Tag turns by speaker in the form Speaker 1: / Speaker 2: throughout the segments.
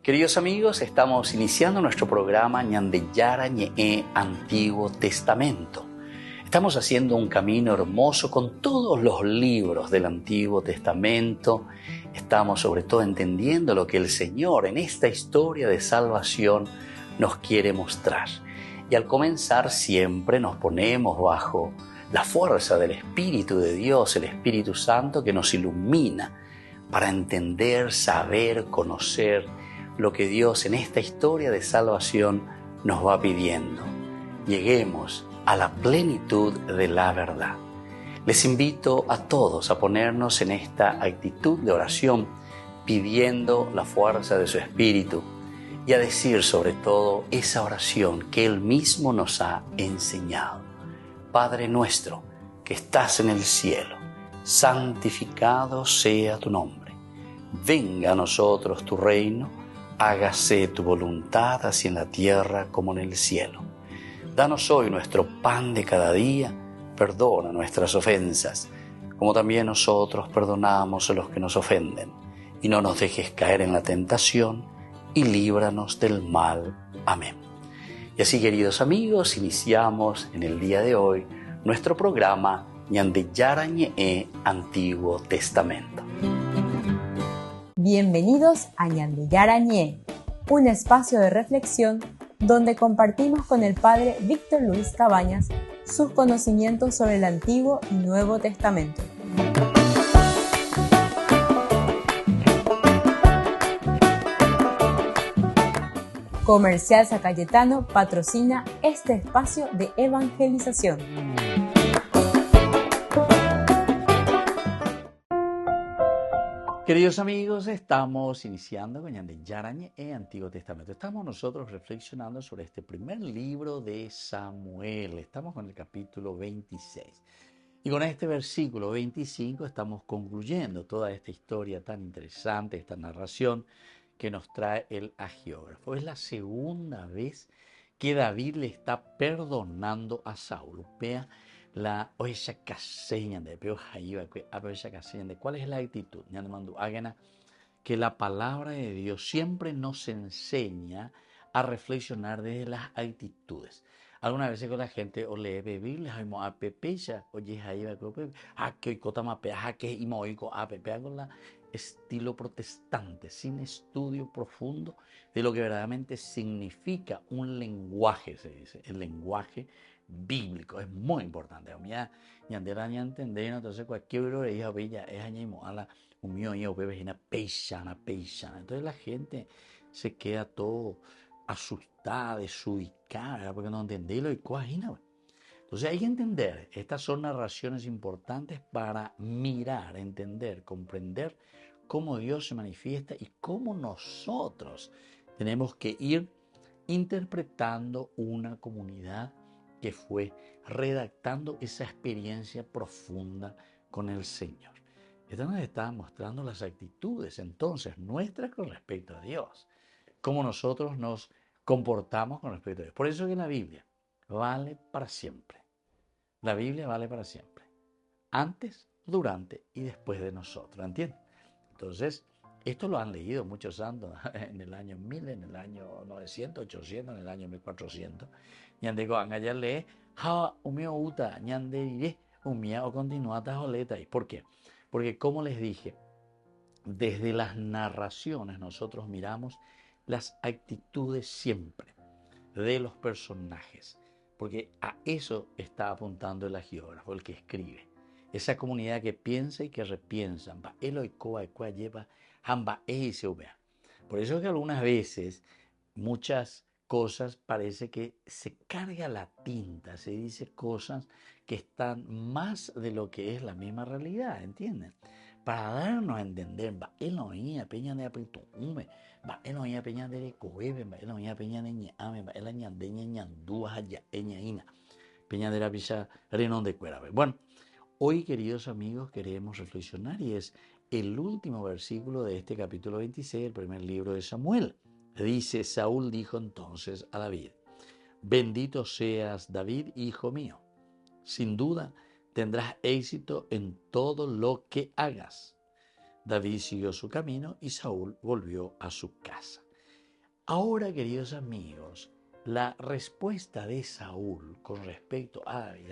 Speaker 1: Queridos amigos, estamos iniciando nuestro programa Ñandeyara Ñe'e Antiguo Testamento. Estamos haciendo un camino hermoso con todos los libros del Antiguo Testamento. Estamos sobre todo entendiendo lo que el Señor en esta historia de salvación nos quiere mostrar. Y al comenzar siempre nos ponemos bajo la fuerza del Espíritu de Dios, el Espíritu Santo que nos ilumina para entender, saber, conocer lo que Dios en esta historia de salvación nos va pidiendo. Lleguemos a la plenitud de la verdad. Les invito a todos a ponernos en esta actitud de oración, pidiendo la fuerza de su Espíritu y a decir sobre todo esa oración que Él mismo nos ha enseñado. Padre nuestro que estás en el cielo, santificado sea tu nombre. Venga a nosotros tu reino, hágase tu voluntad así en la tierra como en el cielo. Danos hoy nuestro pan de cada día, perdona nuestras ofensas, como también nosotros perdonamos a los que nos ofenden. Y no nos dejes caer en la tentación, y líbranos del mal. Amén. Y así, queridos amigos, iniciamos en el día de hoy nuestro programa Ñandeyara Ñe'e Antiguo Testamento.
Speaker 2: Bienvenidos a Ñandeyara Ñe'e, un espacio de reflexión donde compartimos con el Padre Víctor Luis Cabañas sus conocimientos sobre el Antiguo y Nuevo Testamento. Comercial San Cayetano patrocina este espacio de evangelización.
Speaker 1: Queridos amigos, estamos iniciando con Ñandeyara Ñe'e Antiguo Testamento. Estamos nosotros reflexionando sobre este primer libro de Samuel. Estamos con el capítulo 26. Y con este versículo 25 estamos concluyendo toda esta historia tan interesante, esta narración que nos trae el hagiógrafo. Es la segunda vez que David le está perdonando a Saúl. Vea la oesha caseña de peo jaiba que oesha caseña de cuál es la actitud. Ya no mando hágana que la palabra de Dios siempre nos enseña a reflexionar desde las actitudes. Algunas veces con la gente o lee Biblia, hay mo apepecha, oye jaiba que hoy cotama peaja que y moico apepea con la estilo protestante, sin estudio profundo de lo que verdaderamente significa un lenguaje, se dice, el lenguaje bíblico. Es muy importante. Entonces cualquier libro de hija bella es añimo a la unión y una peishana. Entonces la gente se queda todo asustada, desubicada, porque no entendí lo y coagina. Entonces hay que entender, estas son narraciones importantes para mirar, entender, comprender cómo Dios se manifiesta y cómo nosotros tenemos que ir interpretando una comunidad que fue redactando esa experiencia profunda con el Señor. Esto nos está mostrando las actitudes entonces nuestras con respecto a Dios, cómo nosotros nos comportamos con respecto a Dios. Por eso que la Biblia vale para siempre. La Biblia vale para siempre. Antes, durante y después de nosotros. ¿Entienden? Entonces, esto lo han leído muchos santos en el año 1000, en el año 900, 800, en el año 1400. Ñandego angaya lee, ha umio uta, ñanderire, umia o continuata joleta. ¿Por qué? Porque como les dije, desde las narraciones nosotros miramos las actitudes siempre de los personajes. Porque a eso está apuntando el hagiógrafo, el que escribe. Esa comunidad que piensa y que repiensa. Por eso es que algunas veces, muchas cosas parece que se carga la tinta, se dice cosas que están más de lo que es la misma realidad, ¿entienden? Para darnos a entender, peña de apritume, peña de cohebe, peña de ñame, la ñandeña ñandúa ya ñaina, peña de la villa renón de cuera. Bueno, hoy, queridos amigos, queremos reflexionar y es el último versículo de este capítulo 26, el primer libro de Samuel. Dice, Saúl dijo entonces a David, bendito seas David, hijo mío, sin duda tendrás éxito en todo lo que hagas. David siguió su camino y Saúl volvió a su casa. Ahora, queridos amigos, la respuesta de Saúl con respecto a David,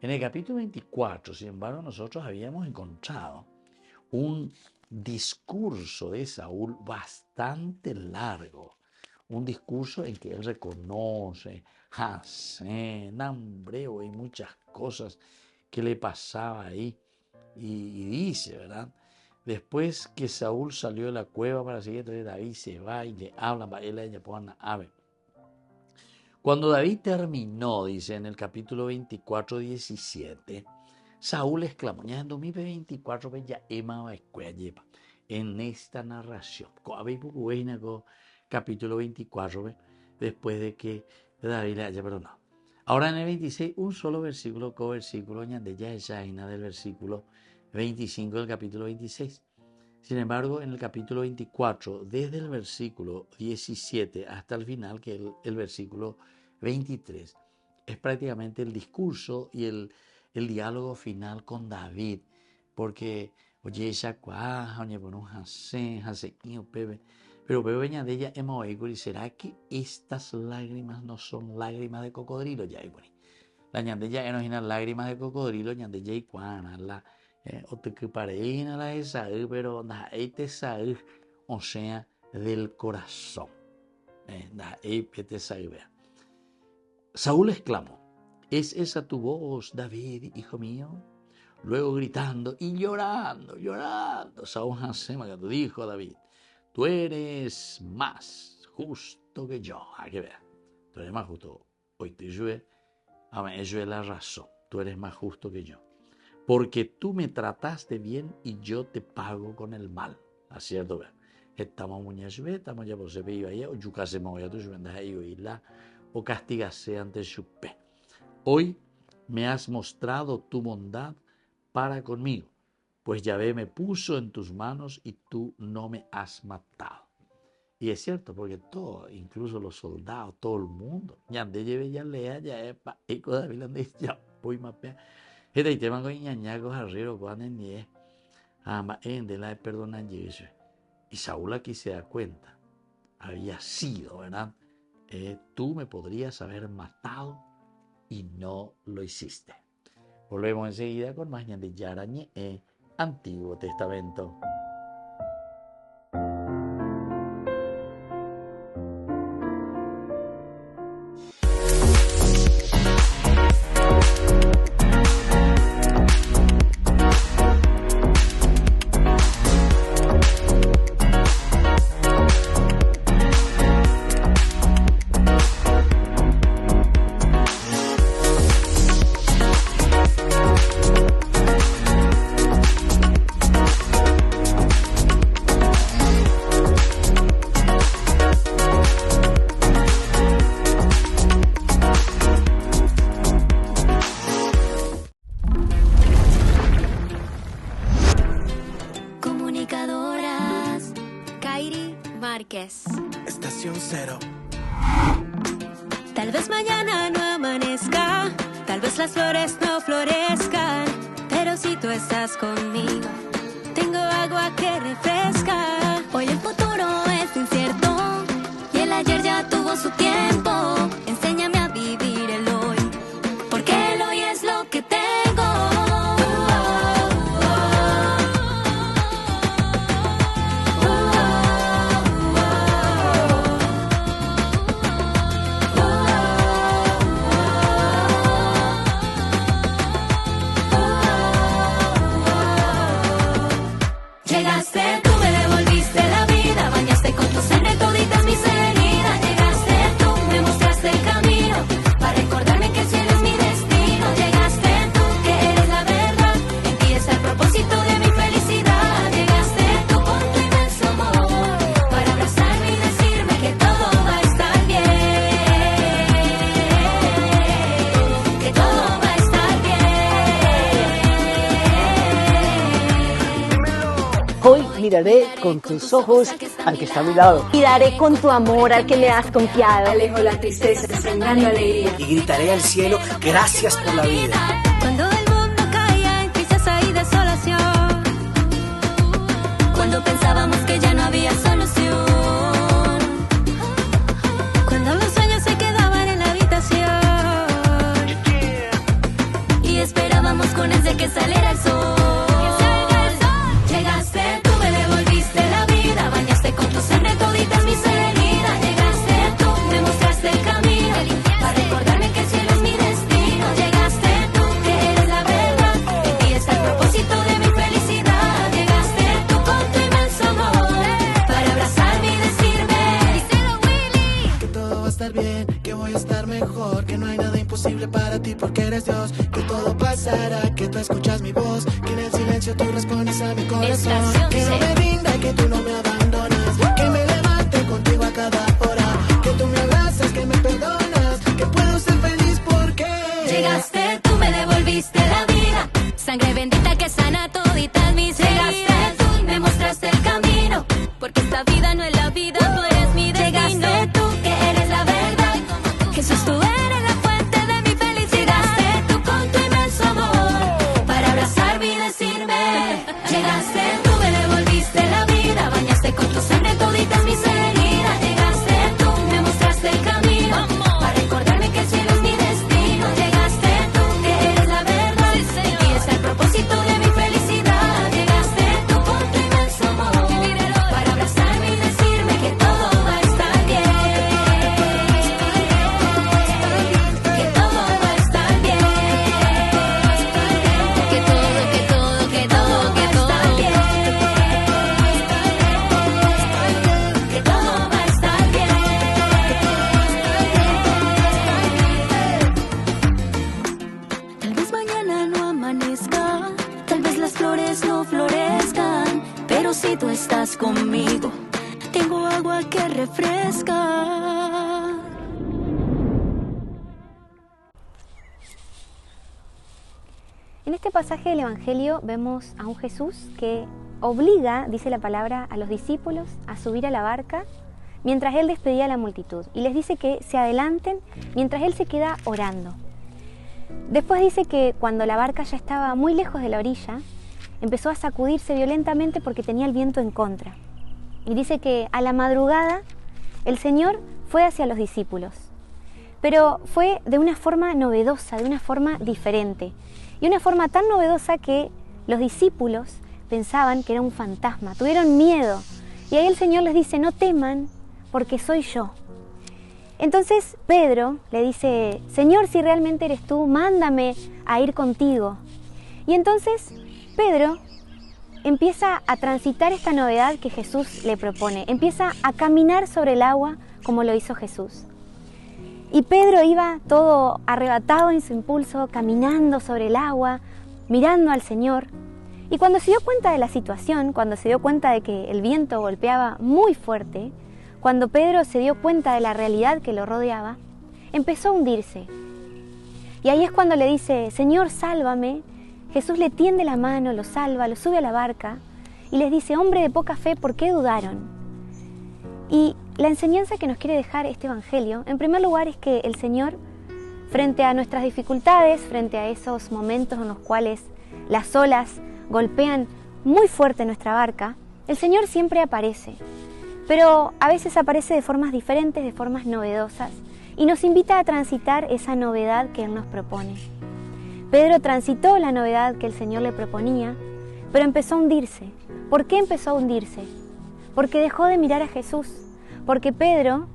Speaker 1: en el capítulo 24, sin embargo, nosotros habíamos encontrado un discurso de Saúl bastante largo, un discurso en que él reconoce, Nambreo y muchas cosas que le pasaba ahí, y dice, ¿verdad? Después que Saúl salió de la cueva para seguir, entonces David se va y le habla a él, Cuando David terminó, dice en el capítulo 24, 17, Saúl exclamó, en 2024, en esta narración, capítulo 24, después de que David le haya perdonado. Ahora en el 26, un solo versículo, del versículo 25 del capítulo 26. Sin embargo, en el capítulo 24, desde el versículo 17 hasta el final, que es el versículo 23, es prácticamente el discurso y el diálogo final con David, porque pero ¿será que estas lágrimas no son lágrimas de cocodrilo? La ñandella era unas lágrimas de cocodrilo, ñandella y cuana, o te pareina la de Saúl, pero o sea, del corazón. Saúl exclamó, ¿es esa tu voz, David, hijo mío? Luego gritando y llorando, Saúl dijo a David, tú eres más justo que yo. Hay que ver, tú eres más justo. Hoy te llueve, eso es la razón, tú eres más justo que yo. Porque tú me trataste bien y yo te pago con el mal. ¿Es cierto? Estamos muy estamos ya por se ve ahí, o yucase moya tu vendas ahí o castigase ante su pe. Hoy me has mostrado tu bondad para conmigo, pues Yahvé me puso en tus manos y tú no me has matado. Y es cierto, porque todo, incluso los soldados, todo el mundo, ya de lleve ya lea, ya es pa, y cosa de ya voy mapea. Este tema con ñañacos arriero cuando en die, de la perdonan Jesús. Y Saúl aquí se da cuenta, había sido, ¿verdad? Tú me podrías haber matado y no lo hiciste. Volvemos enseguida con más de Yarañe, Antiguo Testamento.
Speaker 3: Estación Cero.
Speaker 4: Tal vez mañana no amanezca, tal vez las flores no florezcan, pero si tú estás conmigo, tengo agua que refresca. Hoy el futuro es incierto y el ayer ya tuvo su tiempo. Enséñame a vivir el hoy, porque el hoy es lo que tengo. Llegaste, tú me devolviste la vida, bañaste con tu sangre toditas mis heridas. Llegaste, tú me mostraste el camino, para recordarme que el cielo es mi destino. Llegaste tú, que eres la verdad, en ti está el propósito de mi felicidad. Llegaste tú con tu inmenso amor, para abrazarme y decirme que todo va a estar bien, que todo va a estar bien.
Speaker 5: Hoy miraré con tus ojos al que está a mi lado.
Speaker 6: Miraré con tu amor al que me has confiado.
Speaker 7: Alejo la tristeza, sembrando alegría.
Speaker 3: Y gritaré al cielo, gracias por la vida.
Speaker 4: Cuando el mundo caía en tristeza y desolación, cuando pensábamos que ya
Speaker 3: imposible para ti porque eres Dios. Que todo pasará, que tú escuchas mi voz, que en el silencio tú respondes a mi corazón. Que no me rinda, que tú no me abandonas, que me levante contigo a cada hora, que tú me abrazas, que me perdonas, que puedo ser feliz porque
Speaker 4: llegaste tú, me devolviste la vida, sangre bendita que sana toditas mis heridas. Llegaste tú, me mostraste el camino, porque esta vida no es la vida, tú eres mi destino. Llegaste tú, que eres la verdad, Jesús, tú eres la fuente de mi felicidad. Llegaste tú con tu inmenso amor, para abrazarme y decirme. Llegaste tú, me devolviste la vida, bañaste con tu sangre toditas mis heridas. Llegaste tú, me mostraste el camino, para recordarme que el cielo es mi destino. Llegaste tú, que eres la verdad, y es el propósito de mi felicidad. Llegaste tú con tu inmenso amor, para abrazarme y decirme que todo va a estar bien, que todo va a estar bien, que todo va a estar bien, que todo va a estar bien. Tal vez mañana no amanezca, tal vez las flores no florezcan, pero si tú estás conmigo, tengo agua que refresca.
Speaker 8: En este pasaje del Evangelio vemos a un Jesús que obliga, dice la palabra, a los discípulos a subir a la barca mientras Él despedía a la multitud y les dice que se adelanten mientras Él se queda orando. Después dice que cuando la barca ya estaba muy lejos de la orilla, empezó a sacudirse violentamente porque tenía el viento en contra. Y dice que a la madrugada el Señor fue hacia los discípulos, pero fue de una forma novedosa, de una forma diferente. Y una forma tan novedosa que los discípulos pensaban que era un fantasma, tuvieron miedo. Y ahí el Señor les dice, no teman, porque soy yo. Entonces Pedro le dice, Señor, si realmente eres tú, mándame a ir contigo. Y entonces Pedro empieza a transitar esta novedad que Jesús le propone. Empieza a caminar sobre el agua como lo hizo Jesús. Y Pedro iba todo arrebatado en su impulso, caminando sobre el agua, mirando al Señor. Y cuando se dio cuenta de la situación, cuando se dio cuenta de que el viento golpeaba muy fuerte, cuando Pedro se dio cuenta de la realidad que lo rodeaba, empezó a hundirse. Y ahí es cuando le dice, Señor, sálvame. Jesús le tiende la mano, lo salva, lo sube a la barca y les dice, hombre de poca fe, ¿por qué dudaron? Y la enseñanza que nos quiere dejar este Evangelio, en primer lugar, es que el Señor, frente a nuestras dificultades, frente a esos momentos en los cuales las olas golpean muy fuerte nuestra barca, el Señor siempre aparece, pero a veces aparece de formas diferentes, de formas novedosas, y nos invita a transitar esa novedad que Él nos propone. Pedro transitó la novedad que el Señor le proponía, pero empezó a hundirse. ¿Por qué empezó a hundirse? Porque dejó de mirar a Jesús, porque Pedro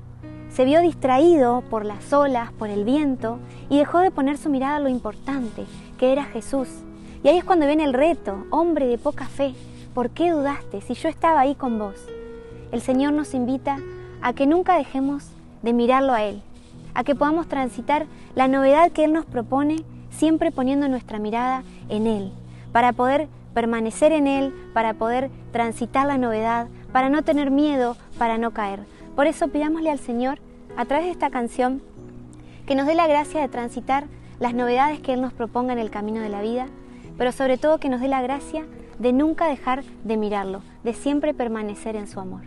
Speaker 8: se vio distraído por las olas, por el viento, y dejó de poner su mirada a lo importante, que era Jesús. Y ahí es cuando viene el reto, hombre de poca fe, ¿por qué dudaste si yo estaba ahí con vos? El Señor nos invita a que nunca dejemos de mirarlo a Él, a que podamos transitar la novedad que Él nos propone, siempre poniendo nuestra mirada en Él, para poder permanecer en Él, para poder transitar la novedad, para no tener miedo, para no caer. Por eso pidámosle al Señor, a través de esta canción, que nos dé la gracia de transitar las novedades que Él nos proponga en el camino de la vida, pero sobre todo que nos dé la gracia de nunca dejar de mirarlo, de siempre permanecer en su amor.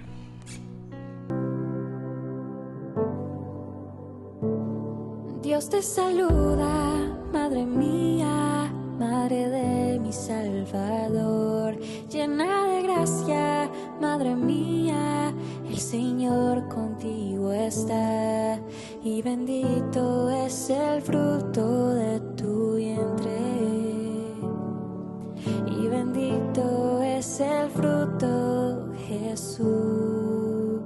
Speaker 4: Dios te saluda, Madre mía, Madre de mi Salvador, llena de gracia, Madre mía, el Señor contigo está, y bendito es el fruto de tu vientre, y bendito es el fruto, Jesús.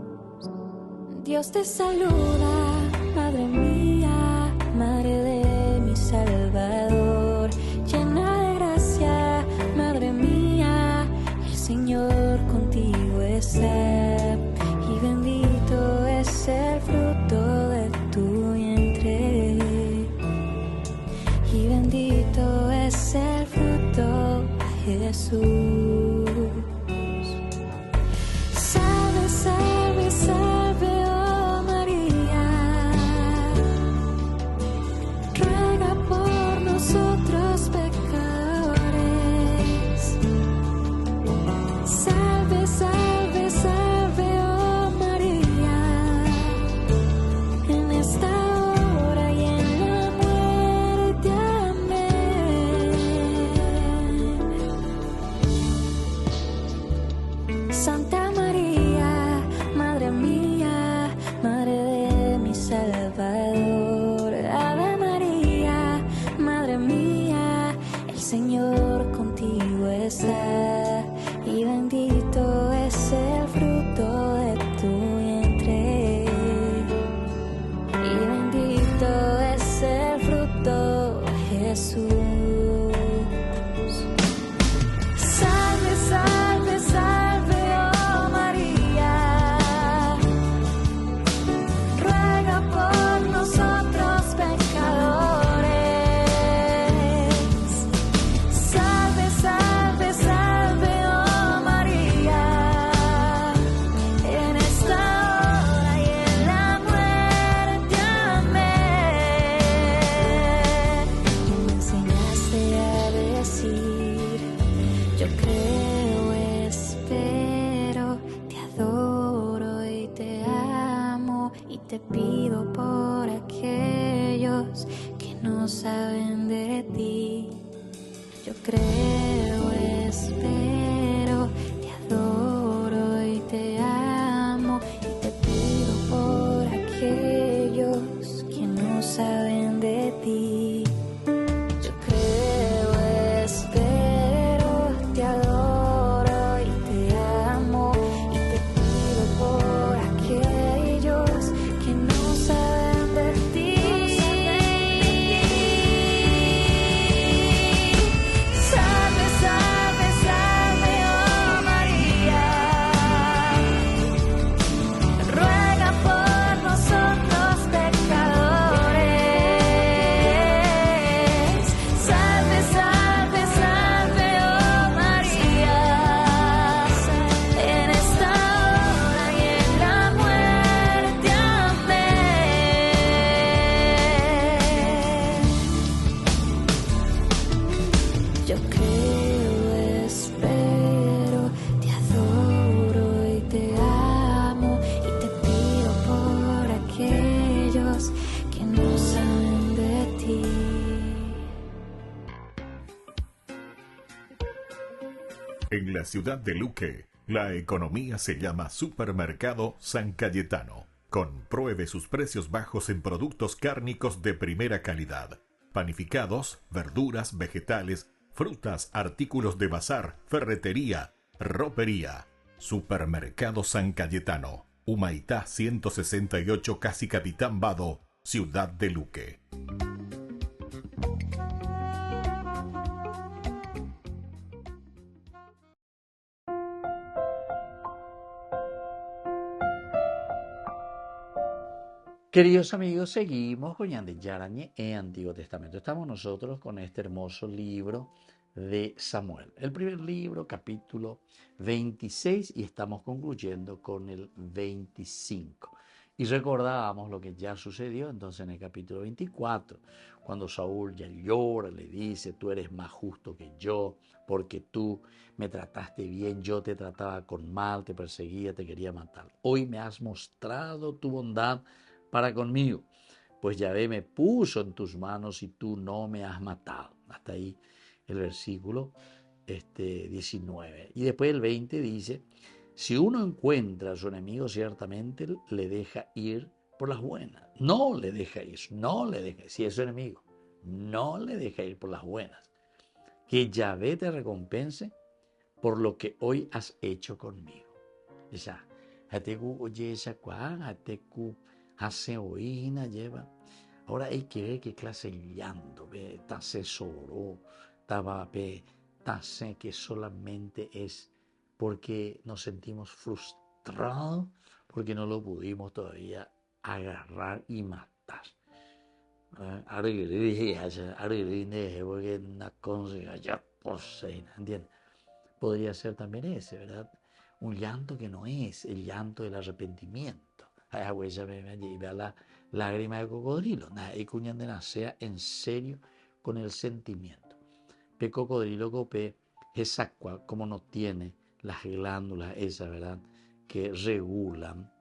Speaker 4: Dios te saluda, Madre mía, Madre de mi Salvador, llena de gracia, Madre mía, el Señor contigo está, y bendito es el fruto de tu vientre, Salve, salve, salve, oh María, ruega por nosotros pecadores. Salve, salve, salve, oh María, en esta hora y en la muerte. Amén. Santa María, Madre mía, Madre de mi Salvador. Ave María, Madre mía, el Señor contigo está, y bendito es el fruto de tu vientre, y bendito es el fruto, Jesús. Salve, salve, salve, oh María, ruega por nosotros pecadores. Salve, salve, salve, oh María, en esta hora y en la muerte. Amén. Y me enseñaste a decir: yo creo, espero, te adoro y te amo, y te pido por aquellos que no saben de ti. Yo creo, espero, te adoro y te amo, y te pido por aquellos que no saben de ti. Yo creo, espero, te adoro y te amo, y te pido por aquellos que no saben de ti. Salve, salve, salve, oh María, ruega por nosotros pecadores. Salve, salve, salve, oh María, en esta hora y en la muerte. Amén. Yo creo, espero, te adoro y te amo, y te pido por aquellos que no saben de ti.
Speaker 9: En la ciudad de Luque, la economía se llama Supermercado San Cayetano. Compruebe sus precios bajos en productos cárnicos de primera calidad. Panificados, verduras, vegetales, frutas, artículos de bazar, ferretería, ropería. Supermercado San Cayetano. Humaitá 168, Casi Capitán Vado, ciudad de Luque.
Speaker 1: Queridos amigos, seguimos con Ñande Yarañe en Antiguo Testamento. Estamos nosotros con este hermoso libro de Samuel. El primer libro, capítulo 26, y estamos concluyendo con el 25. Y recordábamos lo que ya sucedió entonces en el capítulo 24, cuando Saúl ya llora, le dice: tú eres más justo que yo, porque tú me trataste bien, yo te trataba con mal, te perseguía, te quería matar. Hoy me has mostrado tu bondad para conmigo, pues Yahvé me puso en tus manos y tú no me has matado. Hasta ahí el versículo 19. Y después el 20 dice: si uno encuentra a su enemigo, ciertamente le deja ir por las buenas. No le deja ir, si es su enemigo, no le deja ir por las buenas. Que Yahvé te recompense por lo que hoy has hecho conmigo. Ya, oye, hace oína lleva. Ahora hay que ver qué clase de llanto, tase soró, estaba tase que solamente es porque nos sentimos frustrados, porque no lo pudimos todavía agarrar y matar. Porque una cosa ya por ¿entiendes? podría ser también ese, ¿verdad? Un llanto que no es el llanto del arrepentimiento. Y vea la lágrima de cocodrilo. Y cuñandena sea en serio con el sentimiento. Pe cocodrilo cope esa cual como no tiene las glándulas esas, ¿verdad? Que regulan.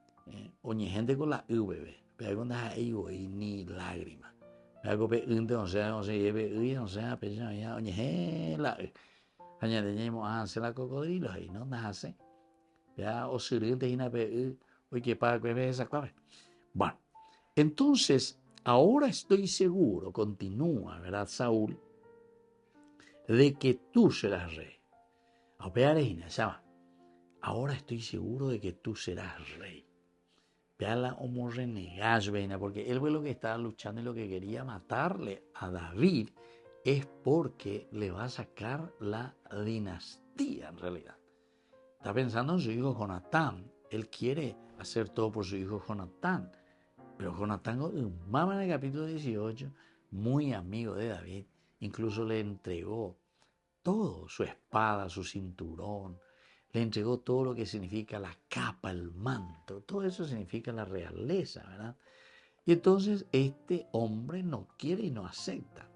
Speaker 1: Oye, gente con la UVB. Pero con las y ni lágrima. Pero cope no se lleve no sea pesa ya oye la añadimos a hacer la cocodrilo ahí no nace. Ya o sirviente y una oye para que me esa clave. Bueno, entonces ahora estoy seguro, continúa, ¿verdad, Saúl? De que tú serás rey. Ahora estoy seguro de que tú serás rey. Veala como renegas, porque él fue lo que estaba luchando y lo que quería matarle a David es porque le va a sacar la dinastía en realidad. Está pensando en su hijo Jonatán. Él quiere hacer todo por su hijo Jonatán. Pero Jonatán, mamá en el capítulo 18, muy amigo de David, incluso le entregó todo, su espada, su cinturón, le entregó todo lo que significa la capa, el manto, todo eso significa la realeza, ¿verdad? Y entonces este hombre no quiere y no acepta.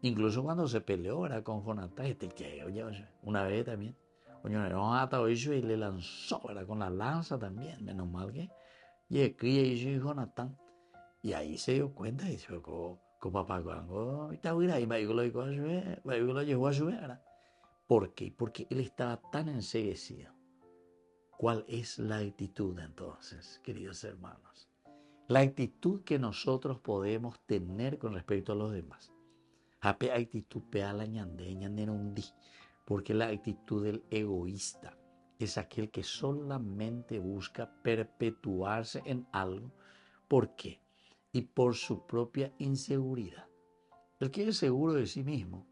Speaker 1: Incluso cuando se peleó era con Jonatán, una vez también, y le lanzó, ¿verdad? Con la lanza también, menos mal que y Jonatán. Y ahí se dio cuenta y dice, con papá, ¿por qué? Porque él estaba tan enseguecido. ¿Cuál es la actitud entonces, queridos hermanos? La actitud que nosotros podemos tener con respecto a los demás. Actitud porque la actitud del egoísta es aquel que solamente busca perpetuarse en algo. ¿Por qué? Y por su propia inseguridad. El que es seguro de sí mismo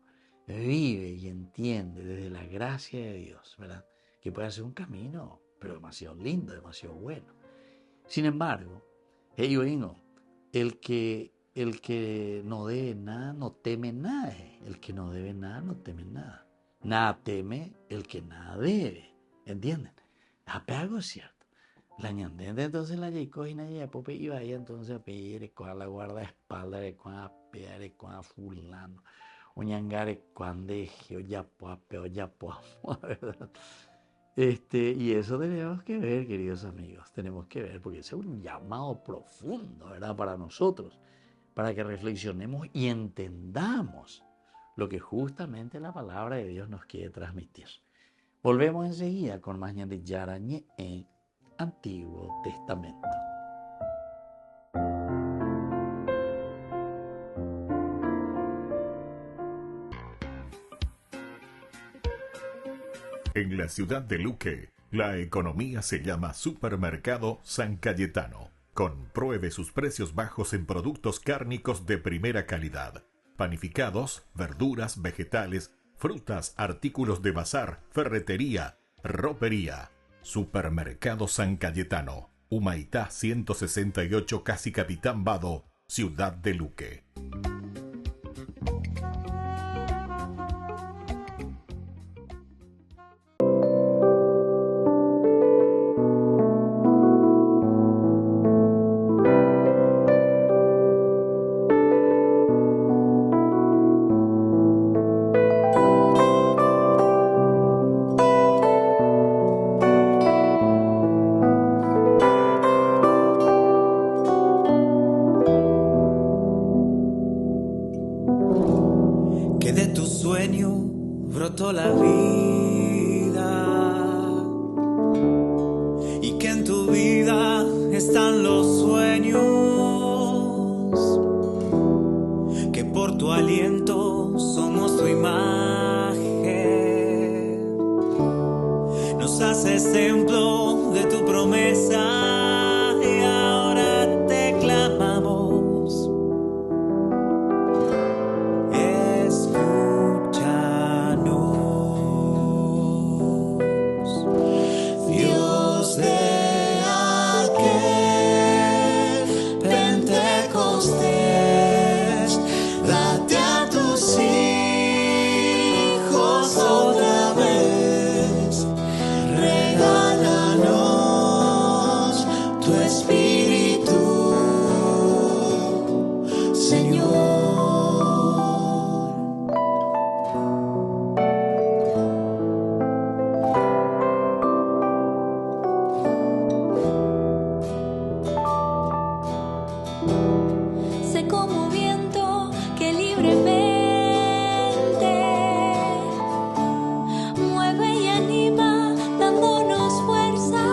Speaker 1: vive y entiende desde la gracia de Dios, ¿verdad? Que puede ser un camino, pero demasiado lindo, demasiado bueno. Sin embargo, el que no debe nada, no teme nada. El que no debe nada, no teme nada. Nada teme el que nada debe. ¿Entienden? Algo es cierto. La ñandente entonces la llegó y nadie iba ahí entonces a pedir con la guardaespaldas de con a pedir con a fulano. Oñangare cuando ya ¿verdad? Y eso tenemos que ver, queridos amigos, tenemos que ver, porque ese es un llamado profundo, ¿verdad? Para nosotros, para que reflexionemos y entendamos lo que justamente la palabra de Dios nos quiere transmitir. Volvemos enseguida con más ñandillara en Antiguo Testamento.
Speaker 9: En la ciudad de Luque, la economía se llama Supermercado San Cayetano. Compruebe sus precios bajos en productos cárnicos de primera calidad. Panificados, verduras, vegetales, frutas, artículos de bazar, ferretería, ropería. Supermercado San Cayetano, Humaitá 168, Casi Capitán Vado, ciudad de Luque.
Speaker 3: La vida y que en tu vida están los sueños, que por tu aliento somos tu imagen, nos haces templo de tu promesa y ahora te clamamos. Otra vez tu espíritu, Señor.
Speaker 4: Sé como viento que libremente mueve y anima, dándonos fuerza.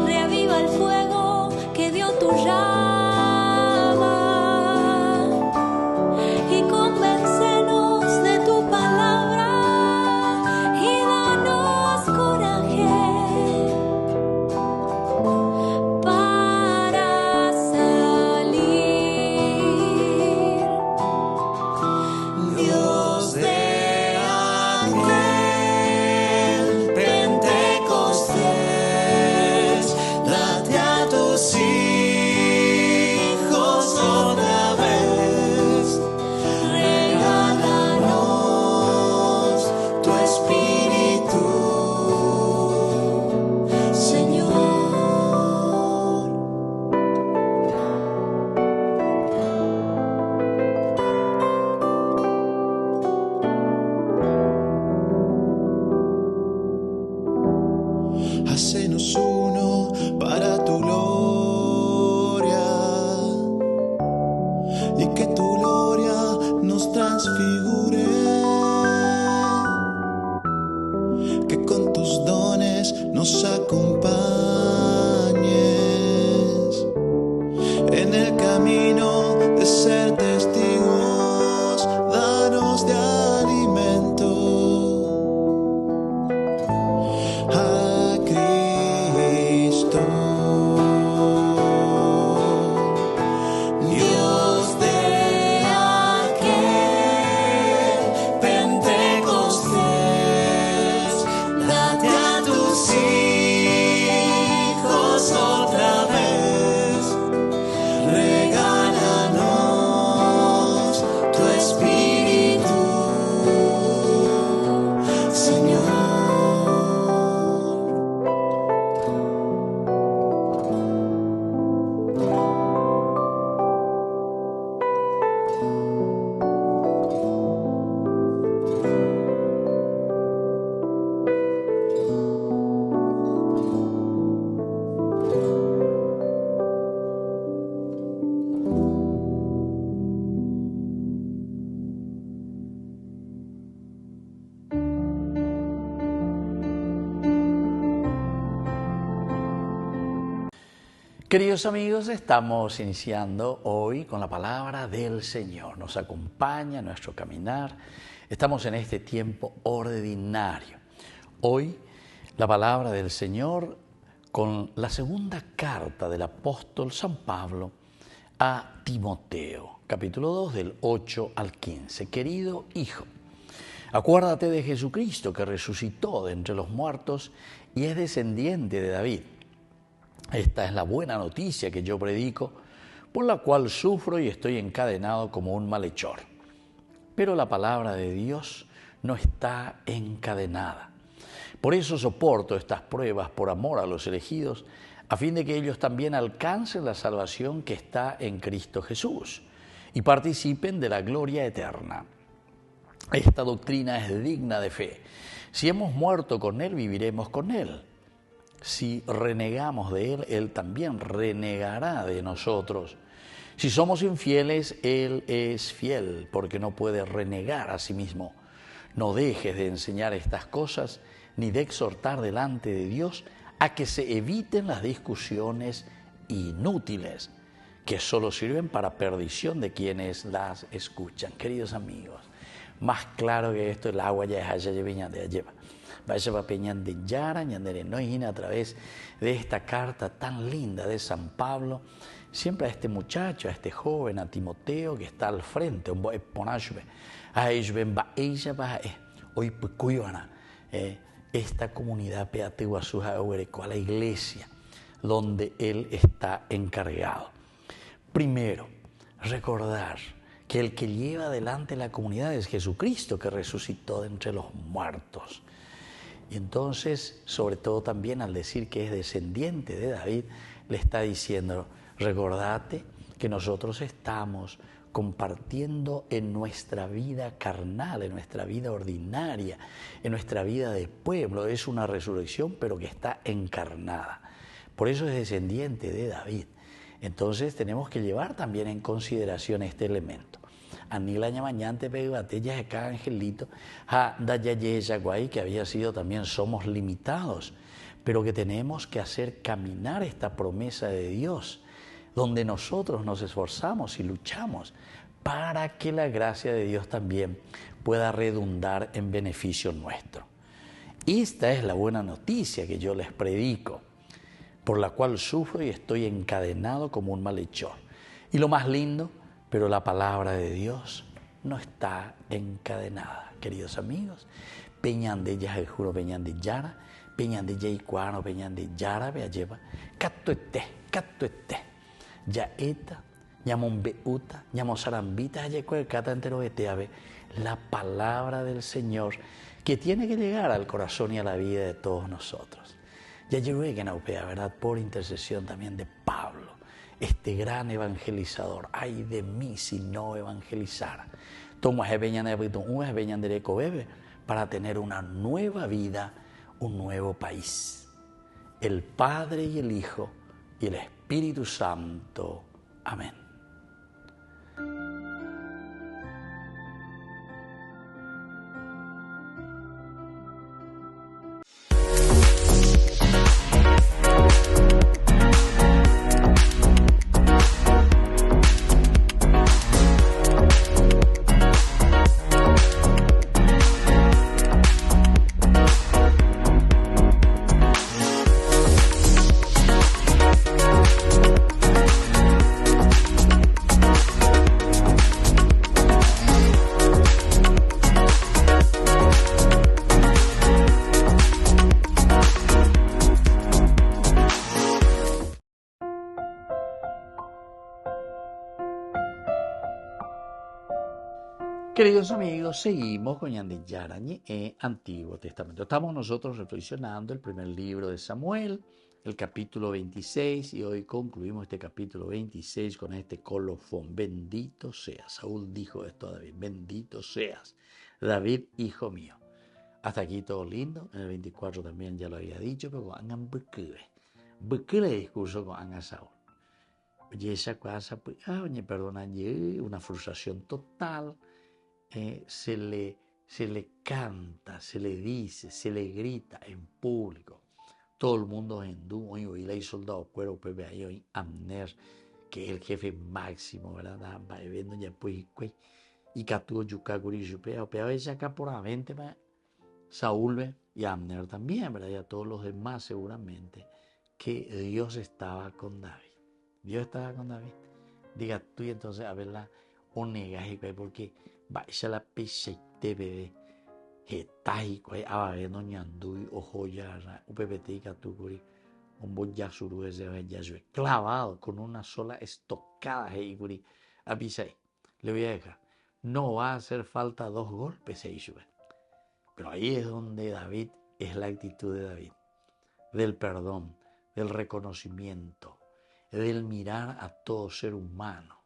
Speaker 4: Reaviva el fuego que dio tu llama y convéncenos de tu palabra y danos coraje para salir.
Speaker 3: Dios de aquel Pentecostés, date a tus hijos otra vez. Regálanos tu espíritu, Señor. Hacenos uno para tu gloria y que tu gloria nos transfigure, que con tus dones nos acompañes en el camino de ser testigos. Danos de alimento a Cristo. Dios de aquel Pentecostés, date a tus hijos otra vez. Regálanos tu espíritu, Señor.
Speaker 1: Queridos amigos, estamos iniciando hoy con la palabra del Señor. Nos acompaña en nuestro caminar. Estamos en este tiempo ordinario. Hoy la palabra del Señor con la segunda carta del apóstol San Pablo a Timoteo, capítulo 2 del 8 al 15. Querido hijo, acuérdate de Jesucristo que resucitó de entre los muertos y es descendiente de David. Esta es la buena noticia que yo predico, por la cual sufro y estoy encadenado como un malhechor. Pero la palabra de Dios no está encadenada. Por eso soporto estas pruebas por amor a los elegidos, a fin de que ellos también alcancen la salvación que está en Cristo Jesús y participen de la gloria eterna. Esta doctrina es digna de fe. Si hemos muerto con Él, viviremos con Él. Si renegamos de Él, Él también renegará de nosotros. Si somos infieles, Él es fiel, porque no puede renegar a sí mismo. No dejes de enseñar estas cosas, ni de exhortar delante de Dios a que se eviten las discusiones inútiles, que solo sirven para perdición de quienes las escuchan. Queridos amigos, más claro que esto, el agua ya es allá de lleva. Vaya va peñan de Yara, ñandere a través de esta carta tan linda de San Pablo, siempre a este muchacho, a este joven, a Timoteo, que está al frente, un buen ponashbe, a ellos ven va ella va hoy pecuyana, esta comunidad peateguasuja a la iglesia, donde él está encargado. Primero, recordar que el que lleva adelante la comunidad es Jesucristo, que resucitó de entre los muertos. Y entonces, sobre todo también al decir que es descendiente de David, le está diciendo, recordate que nosotros estamos compartiendo en nuestra vida carnal, en nuestra vida ordinaria, en nuestra vida de pueblo. Es una resurrección, pero que está encarnada. Por eso es descendiente de David. Entonces tenemos que llevar también en consideración este elemento. Anilaña mañante pegatella de cada angelito, que había sido también somos limitados, pero que tenemos que hacer caminar esta promesa de Dios, donde nosotros nos esforzamos y luchamos para que la gracia de Dios también pueda redundar en beneficio nuestro. Esta es la buena noticia que yo les predico, por la cual sufro y estoy encadenado como un malhechor. Y lo más lindo, pero la palabra de Dios no está encadenada, queridos amigos. Peñan de ella, juro, peñan de yara, peñan de yaicuano, peñan de yara, vea lleva, cato este, ya eta, ñamon beuta, ñamon sarambita, cata entero ave, la palabra del Señor que tiene que llegar al corazón y a la vida de todos nosotros. Ya llegué que naupea, ¿verdad? Por intercesión también de Pablo, este gran evangelizador. Ay de mí si no evangelizara. Tomo para tener una nueva vida, un nuevo país. El Padre y el Hijo y el Espíritu Santo. Amén. Queridos amigos, seguimos con Ñandeyarañe Antiguo Testamento. Estamos nosotros reflexionando el primer libro de Samuel, el capítulo 26, y hoy concluimos este capítulo 26 con este colofón. Bendito seas. Saúl dijo esto a David, bendito seas, David, hijo mío. Hasta aquí todo lindo. En el 24 también ya lo había dicho, pero hagan bucle discurso con Anga Saúl. Oye, esa cosa, pues, perdona, una frustración total. Se le canta, se le dice, se le grita en público. Todo el mundo es hindú, hoy le soldado cuero, pues ve ahí hoy Amner, que es el jefe máximo, ¿verdad? Va viendo ya pues y catuvo yucacuri yupea, pero ella acá por la mente, Saúl y Amner también, ¿verdad? Y a todos los demás seguramente, que Dios estaba con David. Dios estaba con David. Diga tú y entonces a verla o negas porque vaya la peseite bebé hetaiko ababe no ñandui ojo ya uppt katuguri un boya suru ese vaya clavado con una sola estocada heiguri avisai. Le voy a dejar, no va a hacer falta 2 golpes pero ahí es donde David es la actitud de David, del perdón, del reconocimiento, del mirar a todo ser humano,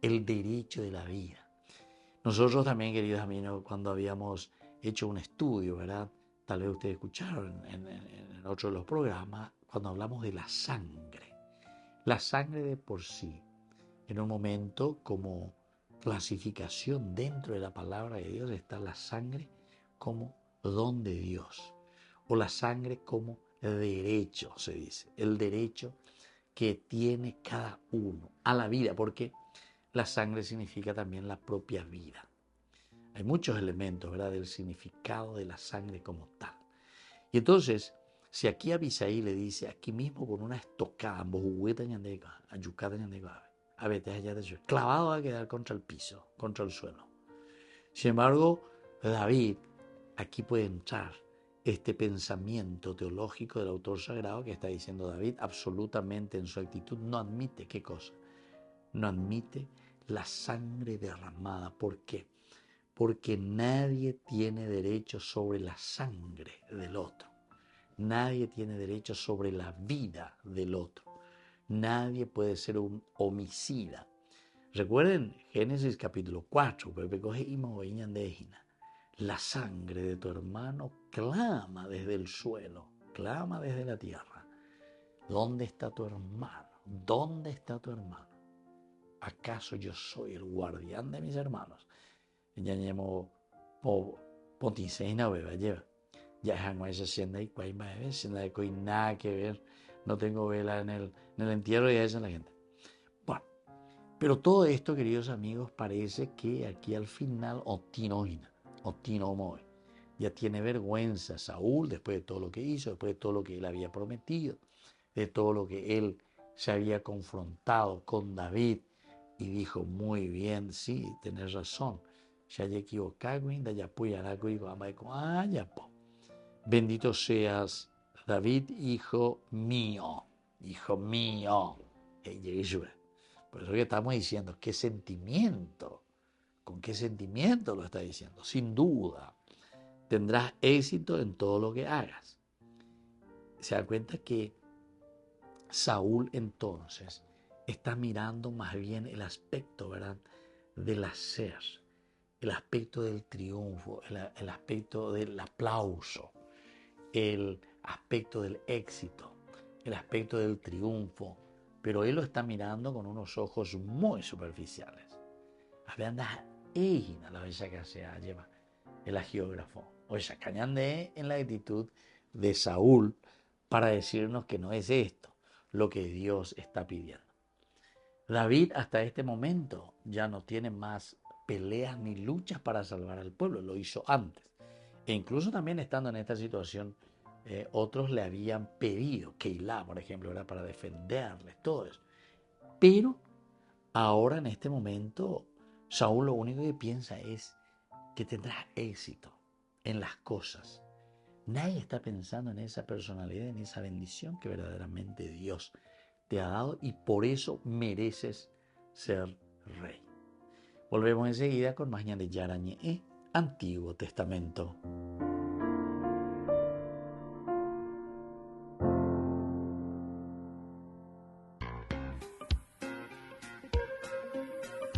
Speaker 1: el derecho de la vida. Nosotros también, queridos amigos, cuando habíamos hecho un estudio, ¿verdad? Tal vez ustedes escucharon en otro de los programas, cuando hablamos de la sangre de por sí, en un momento como clasificación dentro de la palabra de Dios está la sangre como don de Dios, o la sangre como derecho, se dice, el derecho que tiene cada uno a la vida, porque la sangre significa también la propia vida. Hay muchos elementos, ¿verdad?, del significado de la sangre como tal. Y entonces, si aquí Abisaí le dice, aquí mismo con una estocada, clavado va a quedar contra el piso, contra el suelo. Sin embargo, David, aquí puede entrar este pensamiento teológico del autor sagrado que está diciendo David, absolutamente en su actitud, no admite, ¿qué cosa? No admite la sangre derramada. ¿Por qué? porque nadie tiene derecho sobre la sangre del otro. Nadie tiene derecho sobre la vida del otro. Nadie puede ser un homicida. Recuerden Génesis capítulo 4, la sangre de tu hermano clama desde el suelo, clama desde la tierra. ¿Dónde está tu hermano? ¿Dónde está tu hermano? ¿Acaso yo soy el guardián de mis hermanos? Ya llevo poticena beba lleva. Ya jango esa sienda y cuay bebe, sienda de coi nada que ver. No tengo vela en el entierro y esa es la gente. Bueno, pero todo esto, queridos amigos, parece que aquí al final Otinoina, Otinomoy, ya tiene vergüenza Saúl después de todo lo que hizo, después de todo lo que él había prometido, de todo lo que él se había confrontado con David, y dijo, muy bien, sí, tenés razón. Bendito seas, David, hijo mío, hijo mío. Por eso que estamos diciendo, ¿qué sentimiento? ¿Con qué sentimiento lo está diciendo? Sin duda, tendrás éxito en todo lo que hagas. Se da cuenta que Saúl entonces está mirando más bien el aspecto, ¿verdad?, del hacer, el aspecto del triunfo, el aspecto del aplauso, el aspecto del éxito, el aspecto del triunfo, pero él lo está mirando con unos ojos muy superficiales. La bella que se lleva el agiógrafo, o esa cañande en la actitud de Saúl para decirnos que no es esto lo que Dios está pidiendo. David hasta este momento ya no tiene más peleas ni luchas para salvar al pueblo, lo hizo antes. E incluso también estando en esta situación, otros le habían pedido, Keilah, por ejemplo, era para defenderles, todo eso. Pero ahora en este momento, Saúl lo único que piensa es que tendrás éxito en las cosas. Nadie está pensando en esa personalidad, en esa bendición que verdaderamente Dios te ha dado y por eso mereces ser rey. Volvemos enseguida con más Ñandeyara Ñe'e, Antiguo Testamento.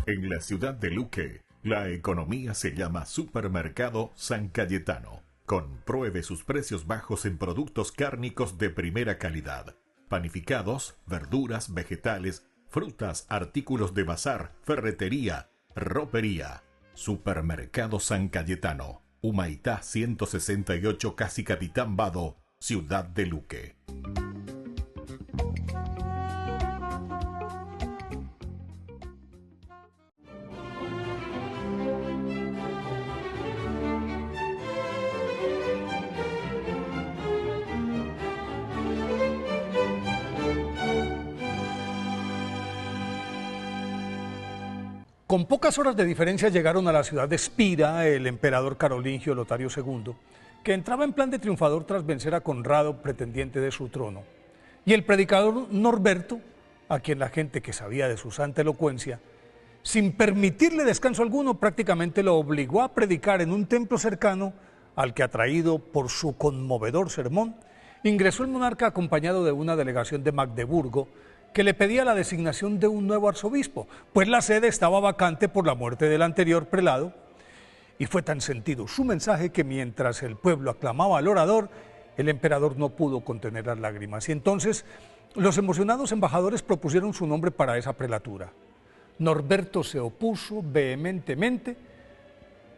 Speaker 9: En la ciudad de Luque, la economía se llama Supermercado San Cayetano. Compruebe sus precios bajos en productos cárnicos de primera calidad. Panificados, verduras, vegetales, frutas, artículos de bazar, ferretería, ropería. Supermercado San Cayetano, Humaitá 168, Casi Capitán Vado, Ciudad de Luque.
Speaker 10: Con pocas horas de diferencia llegaron a la ciudad de Espira el emperador carolingio Lotario II, que entraba en plan de triunfador tras vencer a Conrado, pretendiente de su trono, y el predicador Norberto, a quien la gente que sabía de su santa elocuencia, sin permitirle descanso alguno, prácticamente lo obligó a predicar en un templo cercano al que, atraído por su conmovedor sermón, ingresó el monarca acompañado de una delegación de Magdeburgo, que le pedía la designación de un nuevo arzobispo, pues la sede estaba vacante por la muerte del anterior prelado, y fue tan sentido su mensaje que mientras el pueblo aclamaba al orador, el emperador no pudo contener las lágrimas, y entonces los emocionados embajadores propusieron su nombre para esa prelatura. Norberto se opuso vehementemente,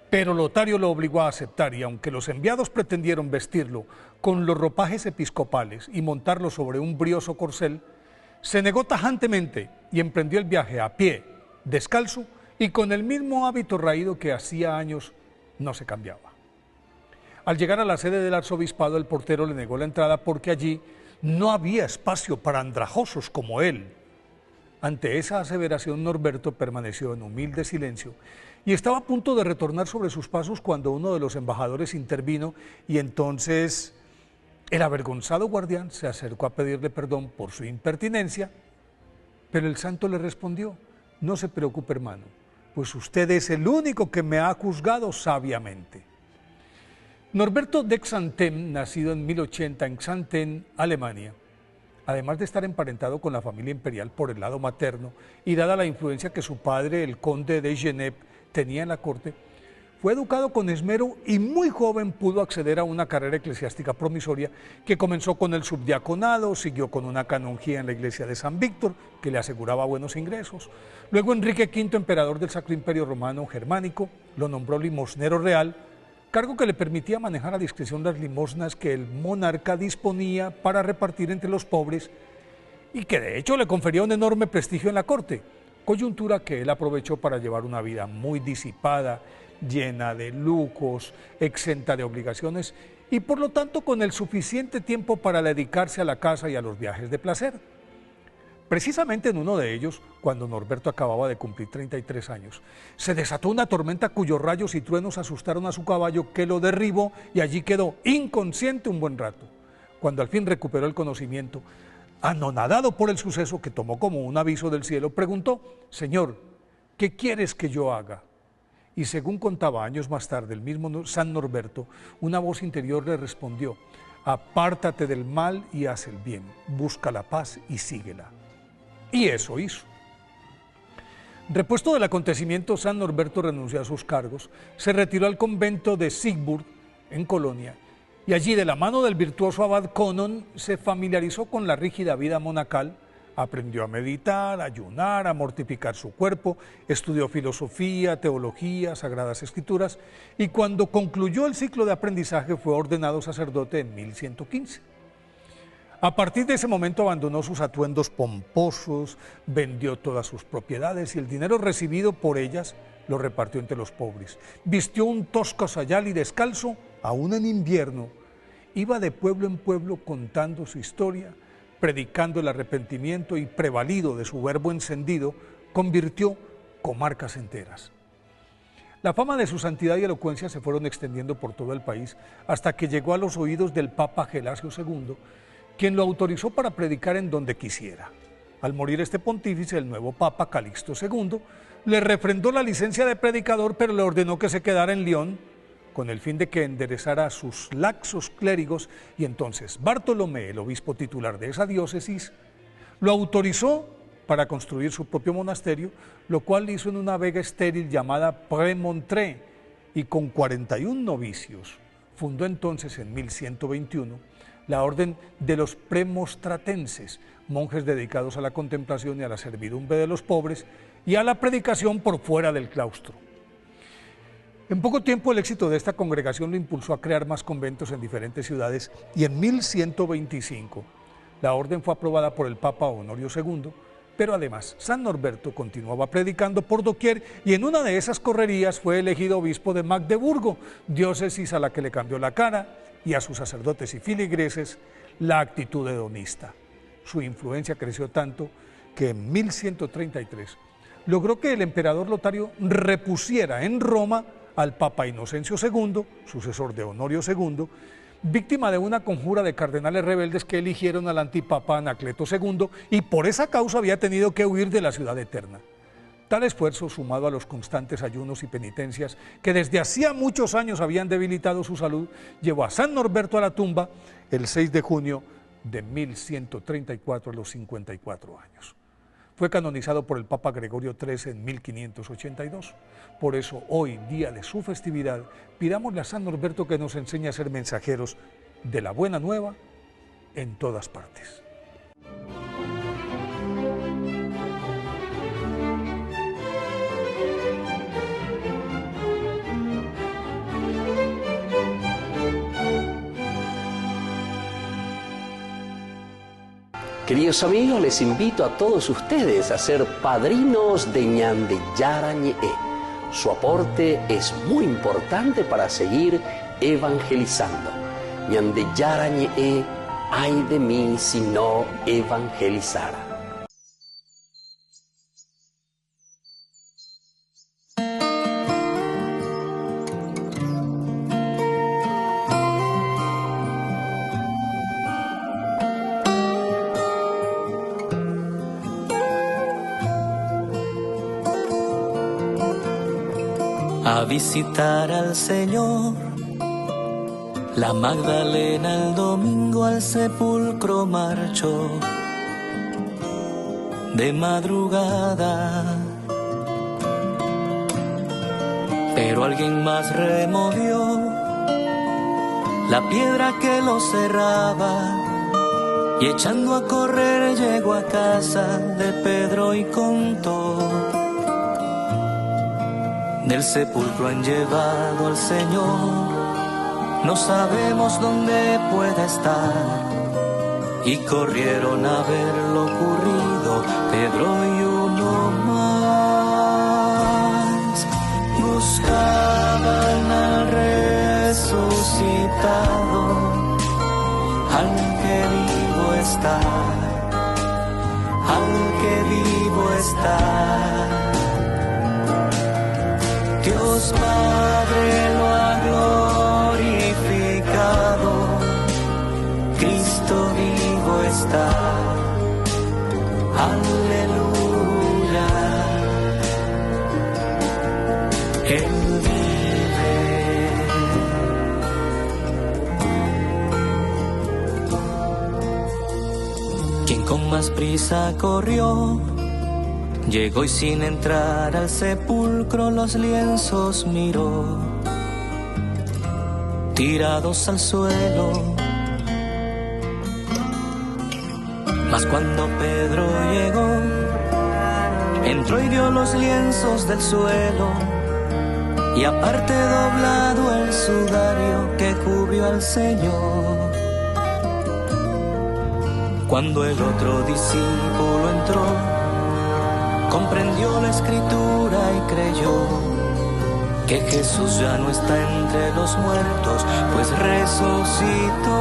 Speaker 10: pero Lotario lo obligó a aceptar, y aunque los enviados pretendieron vestirlo con los ropajes episcopales y montarlo sobre un brioso corcel, se negó tajantemente y emprendió el viaje a pie, descalzo y con el mismo hábito raído que hacía años no se cambiaba. Al llegar a la sede del arzobispado, el portero le negó la entrada porque allí no había espacio para andrajosos como él. Ante esa aseveración, Norberto permaneció en humilde silencio y estaba a punto de retornar sobre sus pasos cuando uno de los embajadores intervino, y entonces el avergonzado guardián se acercó a pedirle perdón por su impertinencia, pero el santo le respondió: no se preocupe, hermano, pues usted es el único que me ha juzgado sabiamente. Norberto de Xanten, nacido en 1080 en Xanten, Alemania, además de estar emparentado con la familia imperial por el lado materno y dada la influencia que su padre, el conde de Genève, tenía en la corte, fue educado con esmero y muy joven pudo acceder a una carrera eclesiástica promisoria que comenzó con el subdiaconado, siguió con una canonjía en la iglesia de San Víctor, que le aseguraba buenos ingresos. Luego Enrique V, emperador del Sacro Imperio Romano Germánico, lo nombró limosnero real, cargo que le permitía manejar a discreción las limosnas que el monarca disponía para repartir entre los pobres y que de hecho le confería un enorme prestigio en la corte, coyuntura que él aprovechó para llevar una vida muy disipada, llena de lujos, exenta de obligaciones y por lo tanto con el suficiente tiempo para dedicarse a la casa y a los viajes de placer. Precisamente en uno de ellos, cuando Norberto acababa de cumplir 33 años, se desató una tormenta cuyos rayos y truenos asustaron a su caballo, que lo derribó y allí quedó inconsciente un buen rato. Cuando al fin recuperó el conocimiento, anonadado por el suceso que tomó como un aviso del cielo, preguntó: «Señor, ¿qué quieres que yo haga?». Y según contaba años más tarde el mismo San Norberto, una voz interior le respondió: «Apártate del mal y haz el bien, busca la paz y síguela». Y eso hizo. Repuesto del acontecimiento, San Norberto renunció a sus cargos, se retiró al convento de Siegburg, en Colonia, y allí, de la mano del virtuoso abad Conon, se familiarizó con la rígida vida monacal, aprendió a meditar, a ayunar, a mortificar su cuerpo, estudió filosofía, teología, sagradas escrituras, y cuando concluyó el ciclo de aprendizaje fue ordenado sacerdote en 1115. A partir de ese momento abandonó sus atuendos pomposos, vendió todas sus propiedades y el dinero recibido por ellas lo repartió entre los pobres. Vistió un tosco sayal y descalzo, aún en invierno, iba de pueblo en pueblo contando su historia, predicando el arrepentimiento y, prevalido de su verbo encendido, convirtió comarcas enteras. La fama de su santidad y elocuencia se fueron extendiendo por todo el país hasta que llegó a los oídos del Papa Gelasio II, quien lo autorizó para predicar en donde quisiera. Al morir este pontífice, el nuevo Papa Calixto II le refrendó la licencia de predicador, pero le ordenó que se quedara en León con el fin de que enderezara a sus laxos clérigos, y entonces Bartolomé, el obispo titular de esa diócesis, lo autorizó para construir su propio monasterio, lo cual hizo en una vega estéril llamada Prémontré, y con 41 novicios fundó entonces en 1121 la orden de los premostratenses, monjes dedicados a la contemplación y a la servidumbre de los pobres y a la predicación por fuera del claustro. En poco tiempo el éxito de esta congregación lo impulsó a crear más conventos en diferentes ciudades, y en 1125 la orden fue aprobada por el Papa Honorio II, pero además San Norberto continuaba predicando por doquier y en una de esas correrías fue elegido obispo de Magdeburgo, diócesis a la que le cambió la cara y a sus sacerdotes y filigreses la actitud hedonista. Su influencia creció tanto que en 1133 logró que el emperador Lotario repusiera en Roma al Papa Inocencio II, sucesor de Honorio II, víctima de una conjura de cardenales rebeldes que eligieron al antipapa Anacleto II, y por esa causa había tenido que huir de la ciudad eterna. Tal esfuerzo, sumado a los constantes ayunos y penitencias que desde hacía muchos años habían debilitado su salud, llevó a San Norberto a la tumba el 6 de junio de 1134 a los 54 años. Fue canonizado por el Papa Gregorio XIII en 1582. Por eso, hoy, día de su festividad, pidámosle a San Norberto que nos enseñe a ser mensajeros de la buena nueva en todas partes.
Speaker 1: Queridos amigos, les invito a todos ustedes a ser padrinos de Ñandeyara Ñe'e. Su aporte es muy importante para seguir evangelizando. Ñandeyara Ñe'e, ay de mí si no evangelizara.
Speaker 11: a visitar al Señor. La Magdalena el domingo al sepulcro marchó de madrugada, pero alguien más removió la piedra que lo cerraba y echando a correr llegó a casa de Pedro y contó: del sepulcro han llevado al Señor, no sabemos dónde puede estar. Y corrieron a ver lo ocurrido Pedro y uno más. Buscaban al resucitado, al que vivo está, al que vivo está. Dios Padre lo ha glorificado, Cristo vivo está, aleluya. Él vive. Quien con más prisa corrió, llegó y sin entrar al sepulcro los lienzos miró, tirados al suelo. Mas cuando Pedro llegó, entró y vio los lienzos del suelo, y aparte doblado el sudario que cubrió al Señor. Cuando el otro discípulo entró, comprendió la escritura y creyó que Jesús ya no está entre los muertos, pues resucitó.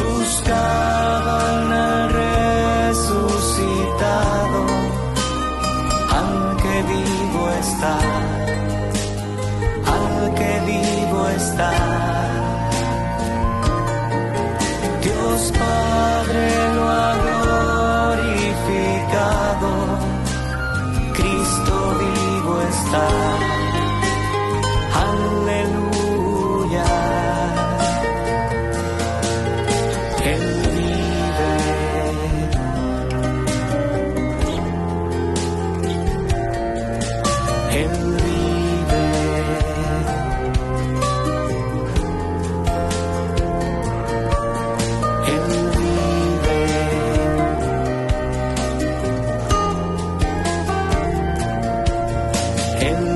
Speaker 11: Buscaban al resucitado, al que vivo está, al que vivo está. Dios Padre lo ha glorificado, Cristo vivo está, aleluya. Él vive. Él vive. Él vive. Él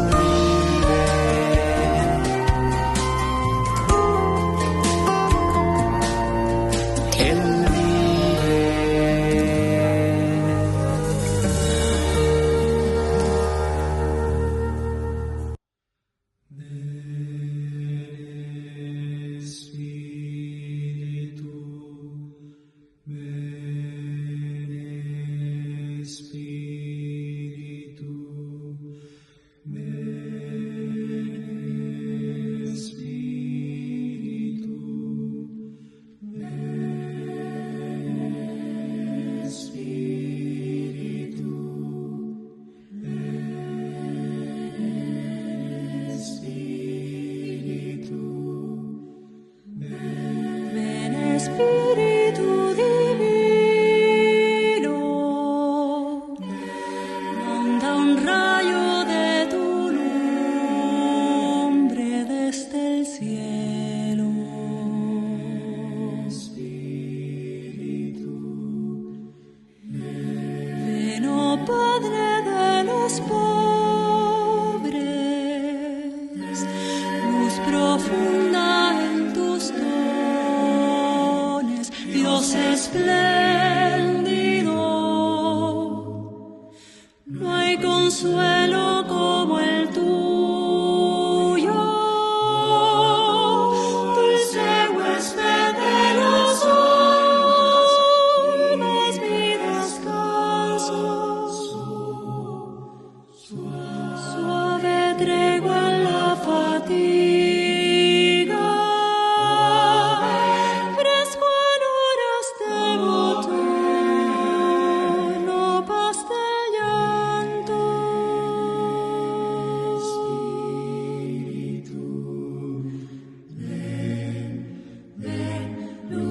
Speaker 12: fresco en horas de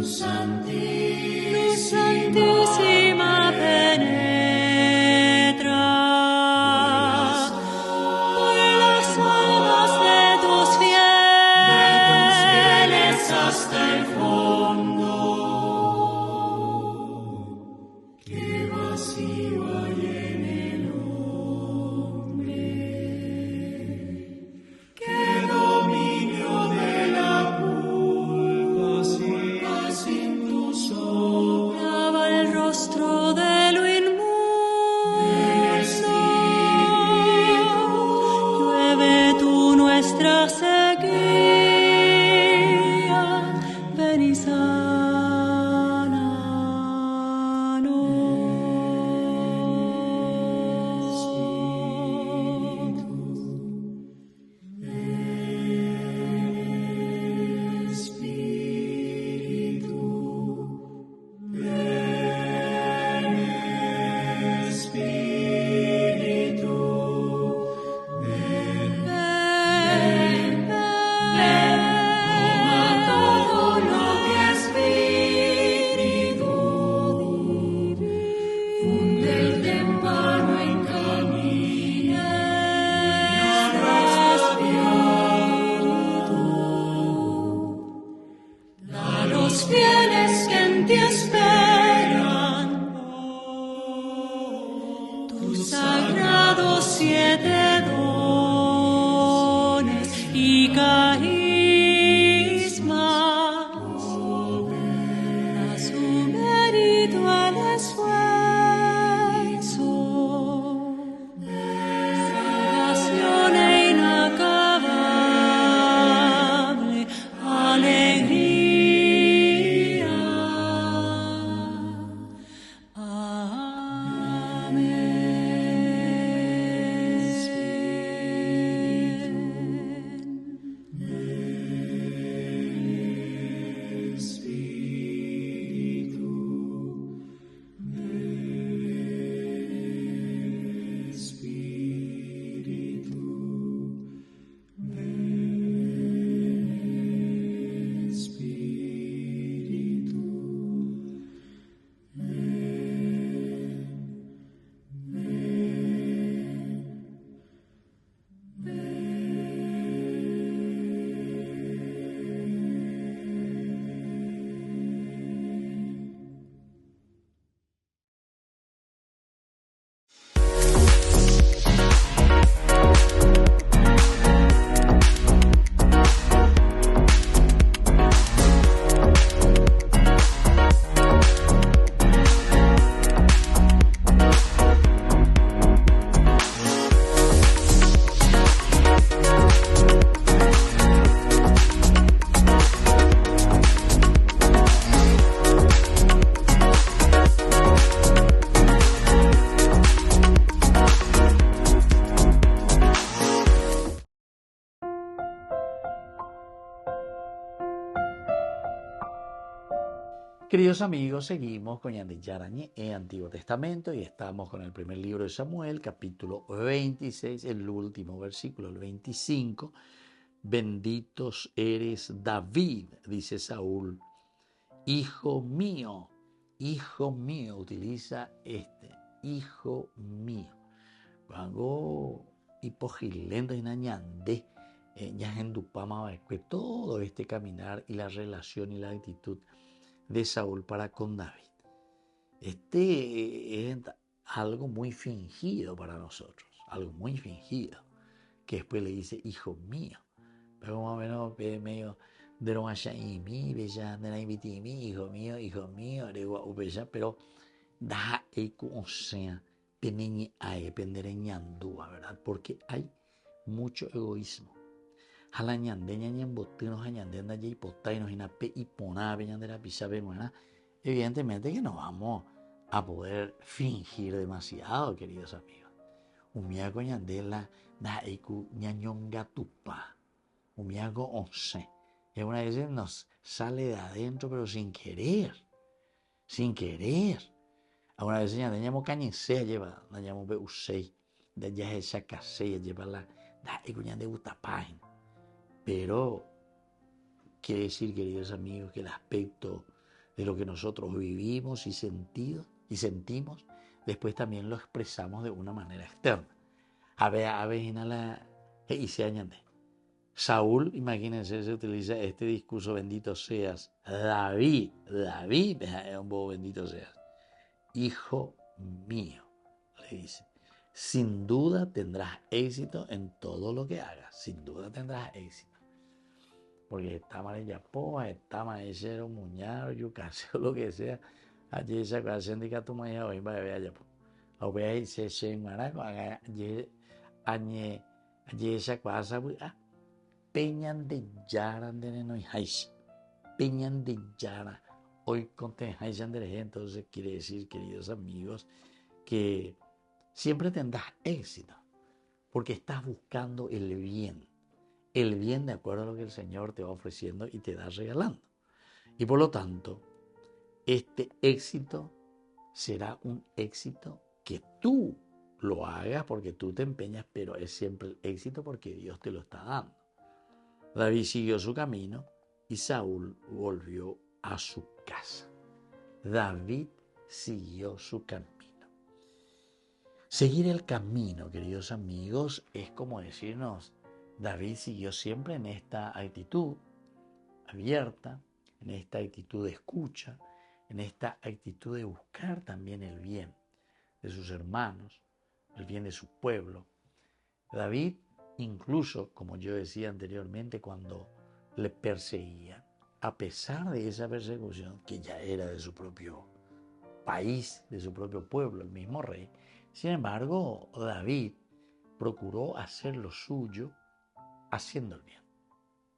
Speaker 4: santísima penetra por las almas de tus fieles hasta el fondo. Qué vacío hay en el hombre, qué dominio de la culpa sin tu sol. Lava el rostro de lo inmundo, llueve tú nuestra sequía, ven y
Speaker 1: Queridos amigos, seguimos con Yarañé en Antiguo Testamento y estamos con el primer libro de Samuel, capítulo 26, el último versículo, el 25. Benditos eres David, dice Saúl, hijo mío, utiliza hijo mío. Cuando hipogilendo y nañande, ya en Dupama, todo este caminar y la relación y la actitud de Saúl para con David. Es algo muy fingido para nosotros, algo muy fingido, que después le dice hijo mío, pero más o menos medio de lo allá y mi bella de la invitimi, hijo mío, pero da o sea peneñe a pendereñandúa, ¿verdad? Porque hay mucho egoísmo. Evidentemente que no vamos a poder fingir demasiado, queridos amigos. Umia coñandela da iku ñañonga tupa. Umia go once. Y una vez nos sale de adentro, pero sin querer. Sin querer. Alguna vez ya teníamos cañesea lleva, teníamos beusei, de ya esa casea lleva la da iku ñande utapáin. Pero quiere decir, queridos amigos, que el aspecto de lo que nosotros vivimos y sentimos, después también lo expresamos de una manera externa. Y se añade. Saúl, imagínense, se utiliza este discurso, bendito seas. David, bendito seas. Hijo mío, le dice, sin duda tendrás éxito en todo lo que hagas, sin duda tendrás éxito. Porque está mal ella poa, está mal ella muñar, yo casi o lo que sea, allí esa cosa indica tu mañana hoy va a ver allá. O ve ahí se maraco, allí esa cosa, peñan de yara de no haish, peñan de yara. Hoy contenjáis Andrés, entonces quiere decir, queridos amigos, que siempre tendrás éxito, porque estás buscando el bien de acuerdo a lo que el Señor te va ofreciendo y te da regalando. Y por lo tanto, este éxito será un éxito que tú lo hagas porque tú te empeñas, pero es siempre el éxito porque Dios te lo está dando. David siguió su camino y Saúl volvió a su casa. David siguió su camino. Seguir el camino, queridos amigos, es como decirnos, David siguió siempre en esta actitud abierta, en esta actitud de escucha, en esta actitud de buscar también el bien de sus hermanos, el bien de su pueblo. David, incluso, como yo decía anteriormente, cuando le perseguían, a pesar de esa persecución, que ya era de su propio país, de su propio pueblo, el mismo rey, sin embargo, David procuró hacer lo suyo, haciendo el bien,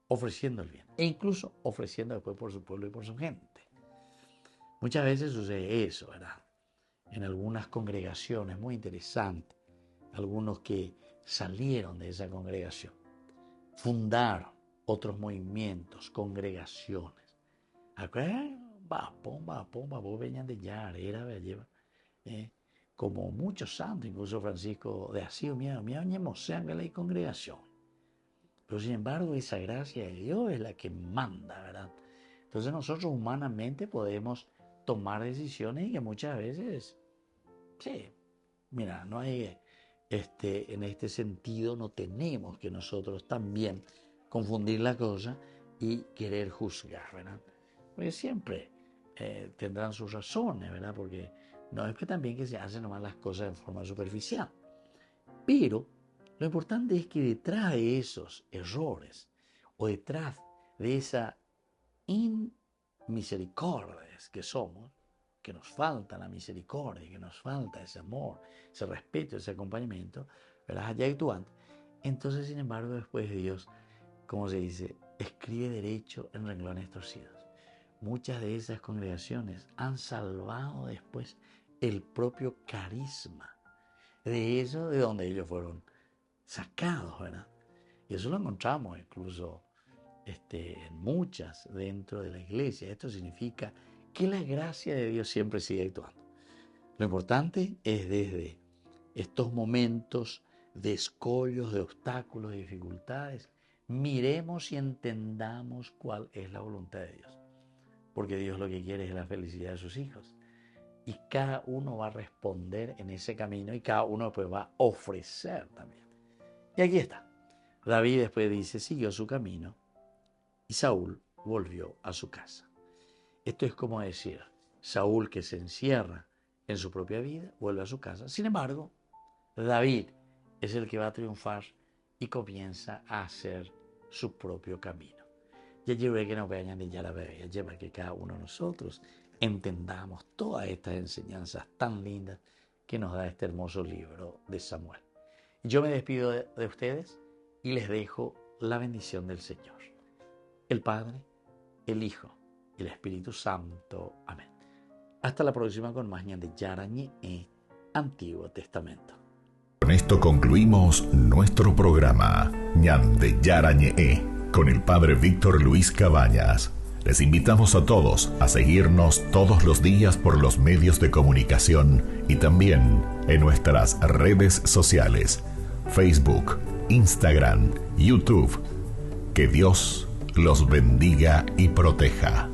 Speaker 1: ofreciendo el bien, e incluso ofreciendo después por su pueblo y por su gente. Muchas veces sucede eso, ¿verdad? En algunas congregaciones, muy interesante, algunos que salieron de esa congregación, fundaron otros movimientos, congregaciones. Acá, venían de ya, como muchos santos, incluso Francisco de Asís, la congregación. Pero sin embargo, esa gracia de Dios es la que manda, ¿verdad? Entonces nosotros humanamente podemos tomar decisiones y que muchas veces, no hay, en este sentido no tenemos que nosotros también confundir la cosa y querer juzgar, ¿verdad? Porque siempre tendrán sus razones, ¿verdad? Porque no es que también que se hacen nomás las cosas en forma superficial. Pero lo importante es que detrás de esos errores o detrás de esa inmisericordias que somos, que nos falta la misericordia, que nos falta ese amor, ese respeto, ese acompañamiento, ¿verdad? Allá actuando. Entonces, sin embargo, después Dios, como se dice, escribe derecho en renglones torcidos. Muchas de esas congregaciones han salvado después el propio carisma de eso de donde ellos fueron sacados, ¿verdad? Y eso lo encontramos incluso en muchas dentro de la iglesia. Esto significa que la gracia de Dios siempre sigue actuando. Lo importante es desde estos momentos de escollos, de obstáculos, de dificultades, miremos y entendamos cuál es la voluntad de Dios. Porque Dios lo que quiere es la felicidad de sus hijos. Y cada uno va a responder en ese camino y cada uno pues va a ofrecer también. Y aquí está. David después dice, siguió su camino y Saúl volvió a su casa. Esto es como decir, Saúl que se encierra en su propia vida, vuelve a su casa. Sin embargo, David es el que va a triunfar y comienza a hacer su propio camino. Y allí que nos vayan de ya la bebé, lleva que cada uno de nosotros entendamos todas estas enseñanzas tan lindas que nos da este hermoso libro de Samuel. Yo me despido de ustedes y les dejo la bendición del Señor, el Padre, el Hijo y el Espíritu Santo. Amén. Hasta la próxima con más Ñan de Yarañe Antiguo Testamento.
Speaker 9: Con esto concluimos nuestro programa Ñan de Yarañe con el Padre Víctor Luis Cabañas. Les invitamos a todos a seguirnos todos los días por los medios de comunicación y también en nuestras redes sociales, Facebook, Instagram, YouTube. Que Dios los bendiga y proteja.